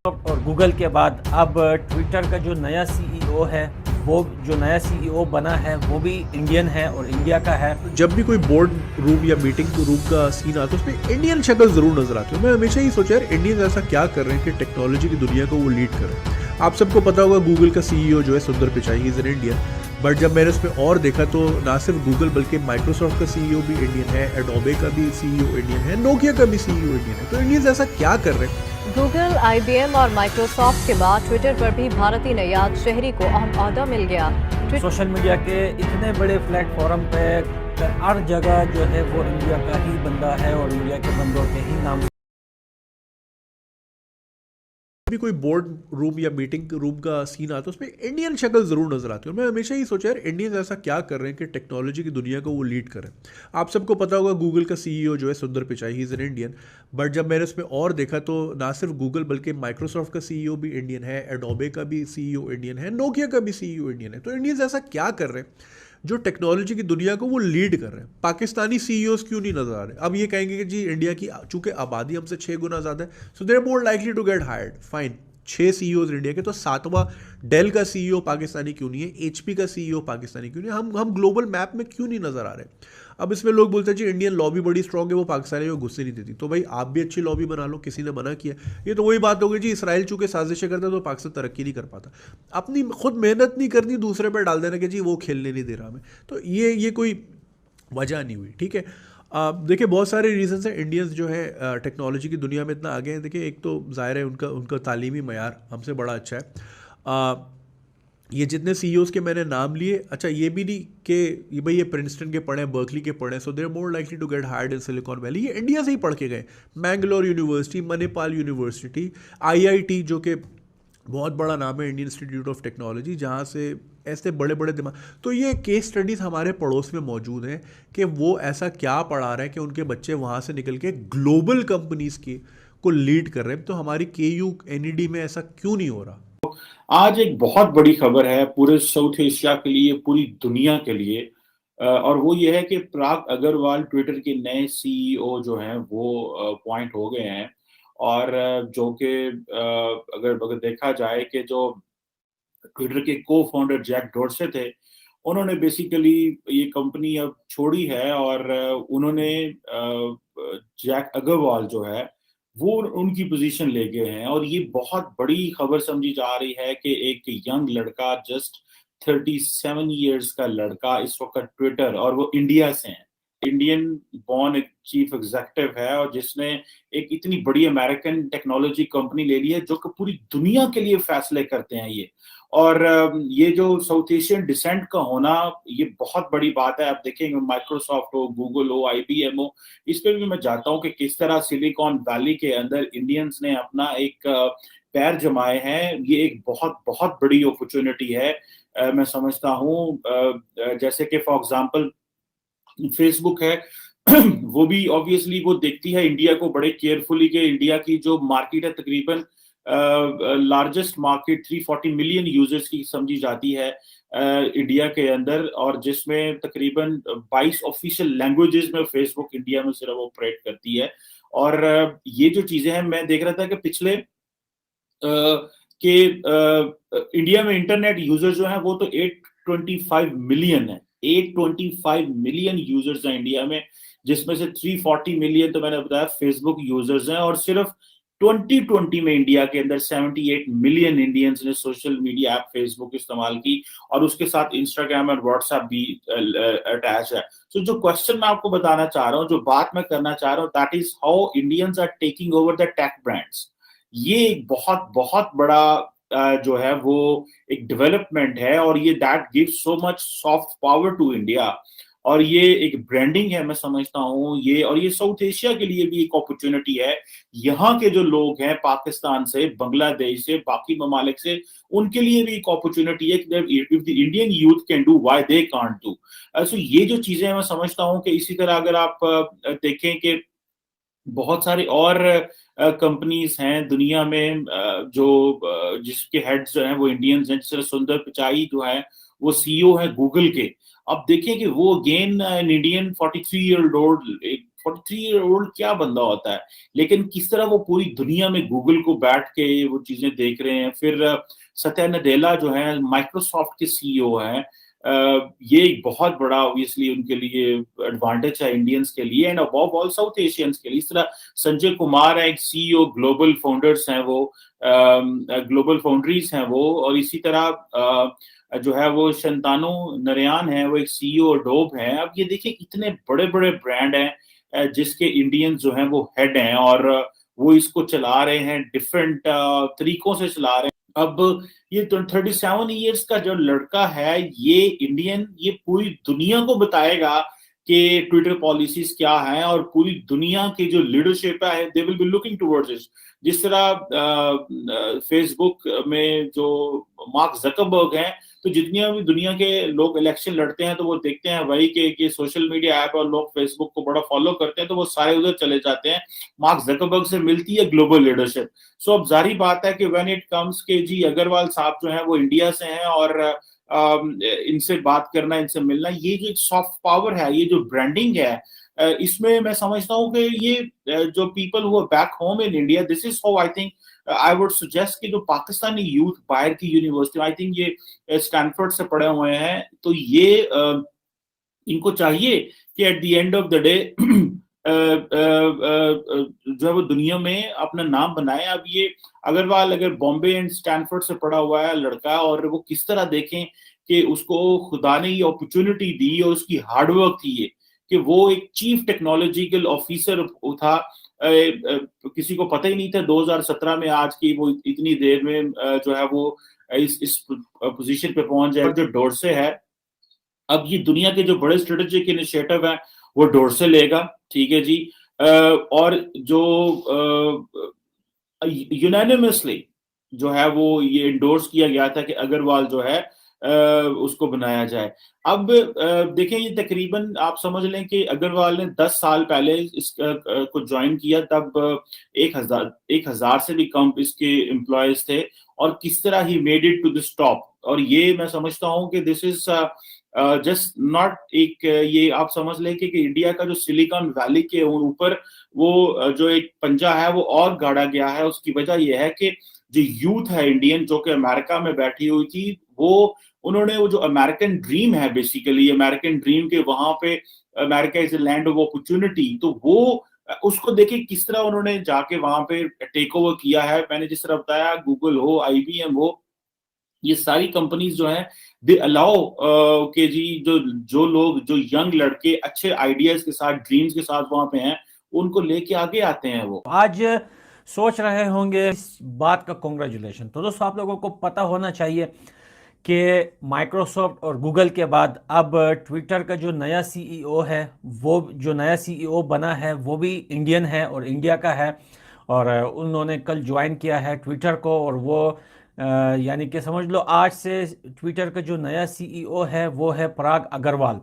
और गूगल के बाद अब ट्विटर का जो नया सीईओ है, वो जो नया सीईओ बना है वो भी इंडियन है और इंडिया का है। जब भी कोई बोर्ड रूम या मीटिंग रूम का सीन आता है उसमें इंडियन शक्ल जरूर नजर आती है। मैं हमेशा ही सोचा यार इंडियन ऐसा क्या कर रहे हैं कि टेक्नोलॉजी की दुनिया को वो लीड कर रहे हैं। आप सबको पता होगा गूगल का सीईओ जो है सुंदर Pichai, is in India. But जब मैंने उसमें और देखा तो ना सिर्फ गूगल बल्कि माइक्रोसॉफ्ट का सीईओ भी इंडियन है, एडोबे का भी सीईओ इंडियन है, नोकिया का भी सीईओ इंडियन है। तो इंडियंस ऐसा क्या कर रहे हैं? गूगल, आईबीएम और माइक्रोसॉफ्ट के बाद ट्विटर पर भी भारतीय नयाद शहरी को अहम ओहदा मिल गया। सोशल मीडिया के इतने बड़े प्लेटफॉर्म पे हर जगह जो है वो इंडिया का ही बंदा है और इंडिया के बंदों के ही नाम भी कोई बोर्ड रूम या मीटिंग रूम का सीन आता है उसमें इंडियन शक्ल जरूर नजर आती है। और मैं हमेशा ही सोचा यार इंडियंस ऐसा क्या कर रहे हैं कि टेक्नोलॉजी की दुनिया को वो लीड कर रहे हैं। आप सबको पता होगा गूगल का सीईओ जो है सुंदर Pichai, he is in Indian. But जब मैंने उसमें और देखा तो ना सिर्फ गूगल बल्कि माइक्रोसॉफ्ट का सीईओ भी इंडियन है, एडोबे का भी सीईओ इंडियन है, नोकिया का भी सीईओ इंडियन है। तो इंडियंस ऐसा क्या कर रहे हैं जो टेक्नोलॉजी की दुनिया को वो लीड कर रहे हैं? पाकिस्तानी सीईओज क्यों नहीं नजर आ रहे? अब ये कहेंगे कि जी इंडिया की चूंकि आबादी हमसे 6 गुना ज़्यादा है, so they are more likely to get hired. Fine, 6 CEOs India के, तो 7वां डेल का सीईओ पाकिस्तानी क्यों नहीं है? एचपी का सीईओ पाकिस्तानी क्यों नहीं है? हम ग्लोबल मैप में क्यों नहीं नजर आ रहे? अब इसमें लोग बोलते हैं जी इंडियन लॉबी बड़ी स्ट्रांग है, वो पाकिस्तानी को घुसने नहीं देती। तो भाई आप भी अच्छी लॉबी बना लो, किसी ने मना किया? ये तो वही बात हो गई जी, इसराइल चूंकि साजिशें करता है तो पाकिस्तान तरक्की नहीं कर पाता। अपनी खुद मेहनत नहीं करनी, दूसरे पर डाल देना कि जी वो खेलने नहीं दे रहा हमें। तो ये कोई वजह नहीं हुई, ठीक है। देखिए बहुत सारे रीजंस हैं इंडियंस जो है टेक्नोलॉजी की दुनिया में इतना आगे हैं। देखिए एक तो ज़ाहिर है उनका उनका तालीमी मयार हमसे बड़ा अच्छा है। ये जितने सीईओज़ के मैंने नाम लिए, अच्छा ये भी नहीं कि ये भाई ये प्रिंसटन के पढ़े, बर्कली के पढ़े, so they are more likely to get hired in Silicon Valley. ये इंडिया से ही पढ़ के गए। Mangalore university, Manipal university, IIT जो कि बहुत बड़ा नाम है, इंडियन इंस्टीट्यूट ऑफ टेक्नोलॉजी, जहाँ से ऐसे बड़े बड़े दिमाग। तो ये केस स्टडीज़ हमारे पड़ोस में मौजूद हैं कि वो ऐसा क्या पढ़ा रहे हैं कि उनके बच्चे वहाँ से निकल के ग्लोबल कंपनीज़ की को लीड कर रहे हैं। तो हमारी केयू एनईडी में ऐसा क्यों नहीं हो रहा? आज एक बहुत बड़ी खबर है पूरे साउथ एशिया के लिए, पूरी दुनिया के लिए, और वो ये है कि पराग अग्रवाल ट्विटर के नए सीईओ जो हैं वो अपॉइंट हो गए हैं। और जो कि अगर अगर देखा जाए कि जो ट्विटर के को फाउंडर जैक डोर्से थे, उन्होंने बेसिकली ये कंपनी अब छोड़ी है और उन्होंने जैक अग्रवाल जो है वो उनकी पोजीशन ले गए हैं। और ये बहुत बड़ी खबर समझी जा रही है कि एक यंग लड़का, जस्ट 37 इयर्स का लड़का इस वक्त ट्विटर, और वो इंडिया से है, इंडियन बॉर्न एक चीफ एग्जीक्यूटिव है, और जिसने एक इतनी बड़ी अमेरिकन टेक्नोलॉजी कंपनी ले ली है जो कि पूरी दुनिया के लिए फैसले करते हैं ये। और ये जो साउथ एशियन डिसेंट का होना, ये बहुत बड़ी बात है। आप देखेंगे माइक्रोसॉफ्ट हो, गूगल हो, आईबीएम हो, इस पे भी मैं चाहता हूँ कि किस तरह सिलिकॉन वैली के अंदर इंडियंस ने अपना एक पैर जमाए हैं। ये एक बहुत बहुत बड़ी अपॉर्चुनिटी है। मैं समझता हूँ जैसे कि फॉर एग्जांपल फेसबुक है वो भी ऑब्वियसली वो देखती है इंडिया को बड़े केयरफुली, कि इंडिया की जो मार्केट है तकरीबन लार्जेस्ट मार्केट 340 मिलियन यूजर्स की समझी जाती है इंडिया के अंदर, और जिसमें तकरीबन 22 ऑफिशियल लैंग्वेजेस में फेसबुक इंडिया में सिर्फ ऑपरेट करती है। और ये जो चीजें हैं, मैं देख रहा था कि पिछले कि इंडिया में इंटरनेट यूजर जो है वो तो 825 मिलियन है। 825 मिलियन यूजर्स हैं इंडिया में, जिसमें से 340 मिलियन तो मैंने बताया फेसबुक यूजर्स हैं। और सिर्फ 2020 में इंडिया के अंदर 78 मिलियन इंडियंस ने सोशल मीडिया ऐप फेसबुक इस्तेमाल की, और उसके साथ इंस्टाग्राम और व्हाट्सएप भी अटैच है। तो जो क्वेश्चन मैं आपको बताना चाह रहा हूँ, जो बात मैं करना चाह रहा हूँ, that is how Indians are taking over the tech brands. ये एक बहुत बहुत बड़ा जो है वो एक डेवलपमेंट है, और ये that gives so much soft power to India, और ये एक ब्रांडिंग है मैं समझता हूँ ये। और ये साउथ एशिया के लिए भी एक अपॉर्चुनिटी है। यहाँ के जो लोग हैं पाकिस्तान से, बांग्लादेश से, बाकी ममालिक से, उनके लिए भी एक अपॉर्चुनिटी है कि if the Indian youth can do, why they can't do. So ये जो चीजें मैं समझता हूँ कि इसी तरह अगर आप देखें कि बहुत सारे और कंपनीज हैं दुनिया में जो जिसके हेड्स जो हैं वो इंडियंस हैं। जैसे सुंदर पिचाई जो है वो सीईओ है गूगल के। अब देखें कि वो again an Indian 43 year old, एक 43-year-old क्या बंदा होता है, लेकिन किस तरह वो पूरी दुनिया में गूगल को बैठ के वो चीजें देख रहे हैं। फिर सत्या नडेला जो है माइक्रोसॉफ्ट के सीईओ हैं। ये एक बहुत बड़ा ऑब्वियसली उनके लिए एडवांटेज है इंडियंस के लिए and above all south Asians के लिए। इस तरह संजय कुमार है एक सीईओ, ग्लोबल फाउंडर्स हैं वो, ग्लोबल फाउंड्रीज हैं वो, और इसी तरह जो है वो शंतानु नरयान है, वो एक सीईओ डोब है। अब ये देखिए इतने बड़े बड़े ब्रांड हैं जिसके इंडियंस जो हैं वो हेड हैं, और वो इसको चला रहे हैं डिफरेंट तरीकों से चला रहे हैं। अब ये 37 ईयर्स का जो लड़का है, ये इंडियन, ये पूरी दुनिया को बताएगा कि ट्विटर पॉलिसीज क्या हैं, और पूरी दुनिया की जो लीडरशिप है they will be looking towards it. जिस तरह फेसबुक में जो मार्क जकरबर्ग हैं, तो जितनी भी दुनिया के लोग इलेक्शन लड़ते हैं तो वो देखते हैं भाई कि सोशल मीडिया ऐप और लोग फेसबुक को बड़ा फॉलो करते हैं, तो वो सारे उधर चले जाते हैं। मार्क जकरबर्ग से मिलती है ग्लोबल लीडरशिप। सो अब जारी बात है कि व्हेन इट कम्स के जी अग्रवाल साहब जो हैं वो इंडिया से हैं, और इनसे बात करना, इनसे मिलना, ये जो सॉफ्ट पावर है, ये जो ब्रांडिंग है, इसमें मैं समझता हूँ कि ये जो people who are back home in India, this is how I think I would suggest कि जो पाकिस्तानी यूथ बाहर की यूनिवर्सिटी, आई थिंक ये स्टैनफोर्ड से पढ़े हुए हैं, तो ये इनको चाहिए कि at the end of the day जो है वो दुनिया में अपना नाम बनाए। अब ये अग्रवाल अगर बॉम्बे एंड स्टैनफोर्ड से पढ़ा हुआ है लड़का, और वो किस तरह देखें कि उसको खुदा ने ये अपॉर्चुनिटी दी और उसकी हार्डवर्क थी ये, कि वो एक चीफ टेक्नोलॉजिकल ऑफिसर था। किसी को पता ही नहीं था 2017 में आज की वो इतनी देर में जो है वो इस पोजीशन पे पहुंच जाए। जो डोरसे है, अब ये दुनिया के जो बड़े स्ट्रेटेजिक इनिशिएटिव है वो डोरसे लेगा, ठीक है जी। और जो यूनानिमसली जो है वो ये इंडोर्स किया गया था कि अग्रवाल जो है उसको बनाया जाए। अब देखें, ये तकरीबन आप समझ लें कि अग्रवाल ने 10 साल पहले को ज्वाइन किया, तब 1000 से भी कम इसके एम्प्लॉयज थे, और किस तरह he made it to this top. और ये मैं समझता हूं कि दिस इज जस्ट नॉट एक, ये आप समझ लें कि इंडिया का जो सिलिकॉन वैली के ऊपर वो जो एक पंजा है वो और गाड़ा गया है। उसकी वजह यह है कि जो यूथ है इंडियन, जो कि अमेरिका में बैठी हुई थी, वो उन्होंने वो जो अमेरिकन ड्रीम है, बेसिकली अमेरिकन ड्रीम के वहां पे America is a land of opportunity, तो वो उसको देखिए किस तरह उन्होंने जाके वहां पे टेक ओवर किया है। मैंने जिस तरह बताया, गूगल हो, IBM हो, ये सारी कंपनीज जो हैं दे अलाउ के जी जो लोग, जो यंग लड़के अच्छे आइडियाज के साथ, ड्रीम्स के साथ वहां पे हैं, उनको लेके आगे आते हैं। वो आज सोच रहे होंगे इस बात का कॉन्ग्रेचुलेशन। तो दोस्तों, आप लोगों को पता होना चाहिए कि माइक्रोसॉफ्ट और गूगल के बाद अब ट्विटर का जो नया CEO है, वो जो नया CEO बना है वो भी इंडियन है और इंडिया का है, और उन्होंने कल ज्वाइन किया है ट्विटर को। और वो यानी कि समझ लो आज से ट्विटर का जो नया CEO है वो है पराग अग्रवाल,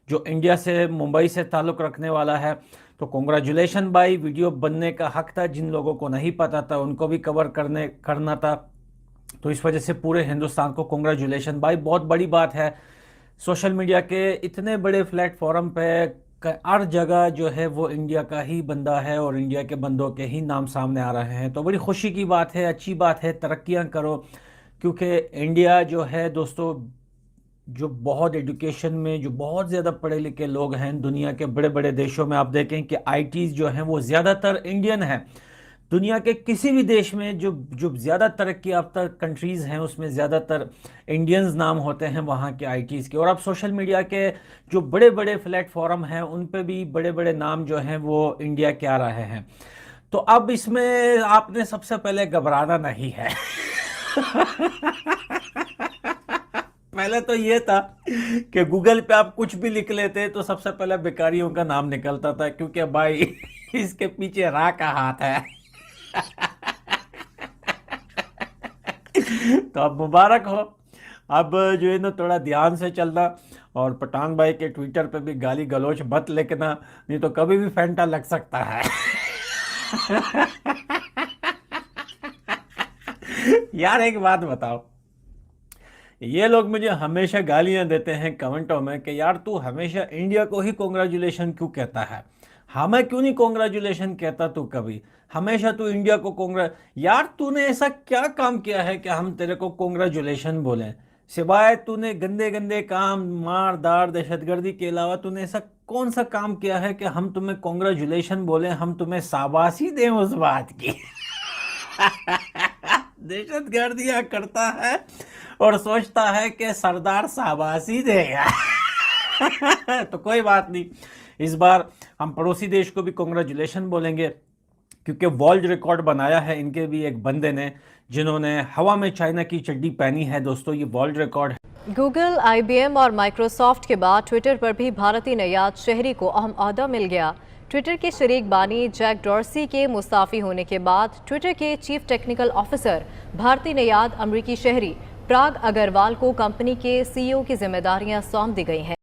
जो इंडिया से, मुंबई से ताल्लुक़ रखने वाला है। तो कॉन्ग्रेचुलेशन भाई, वीडियो बनने का हक था, जिन लोगों को नहीं पता था उनको भी कवर करना था, तो इस वजह से पूरे हिंदुस्तान को कॉन्ग्रेचुलेशन भाई, बहुत बड़ी बात है। सोशल मीडिया के इतने बड़े प्लेटफॉर्म पे हर जगह जो है वो इंडिया का ही बंदा है और इंडिया के बंदों के ही नाम सामने आ रहे हैं, तो बड़ी खुशी की बात है, अच्छी बात है, तरक्कियां करो। क्योंकि इंडिया जो है दोस्तों, जो बहुत एजुकेशन में, जो बहुत ज़्यादा पढ़े लिखे लोग हैं, दुनिया के बड़े बड़े देशों में आप देखें कि ITs जो हैं वो ज़्यादातर इंडियन हैं। दुनिया के किसी भी देश में जो ज़्यादा तरक्की याफ्ता कंट्रीज़ हैं उसमें ज़्यादातर इंडियंस नाम होते हैं वहाँ के ITs के। और अब सोशल मीडिया के जो बड़े बड़े प्लेटफॉर्म हैं उन पे भी बड़े बड़े नाम जो हैं वो इंडिया के आ रहे हैं। तो अब इसमें आपने सबसे पहले घबराना नहीं है। पहले तो ये था कि गूगल पे आप कुछ भी लिख लेते तो सबसे पहले बेकारियों का नाम निकलता था, क्योंकि भाई इसके पीछे रा का हाथ है। तो अब मुबारक हो, अब जो है ना थोड़ा ध्यान से चलना, और पठान भाई के ट्विटर पे भी गाली गलौच मत लिखना, नहीं तो कभी भी फैंटा लग सकता है। यार एक बात बताओ, ये लोग मुझे हमेशा गालियां देते हैं कमेंटों में कि यार तू हमेशा इंडिया को ही कॉन्ग्रेचुलेशन क्यों कहता है, हमें क्यों नहीं कॉन्ग्रेचुलेशन कहता तू कभी? हमेशा तू इंडिया को यार तूने ऐसा क्या काम किया है कि हम तेरे को कॉन्ग्रेचुलेशन बोलें? सिवाय तूने गंदे गंदे काम, मार दार, दहशतगर्दी के अलावा तूने ऐसा कौन सा काम किया है कि हम तुम्हें कॉन्ग्रेचुलेशन बोलें, हम तुम्हें शाबाशी दें उस बात की? दहशतगर्दियां करता है और सोचता है कि सरदार शाबाशी देगा। तो कोई बात नहीं, इस बार हम पड़ोसी देश को भी कॉन्ग्रेचुलेशन बोलेंगे, क्योंकि वर्ल्ड रिकॉर्ड बनाया है इनके भी एक बंदे ने, जिन्होंने हवा में चाइना की चड्डी पहनी है। दोस्तों, ये वर्ल्ड रिकॉर्ड है। गूगल, IBM और माइक्रोसॉफ्ट के बाद ट्विटर पर भी भारतीय नयाद शहरी को अहम ओहदा मिल गया। ट्विटर के शरीक बानी जैक डॉर्सी के मुस्ताफी होने के बाद ट्विटर के चीफ टेक्निकल ऑफिसर भारतीय नयाद अमरीकी शहरी प्राग अग्रवाल को कंपनी के CEO की जिम्मेदारियां सौंप दी गई हैं।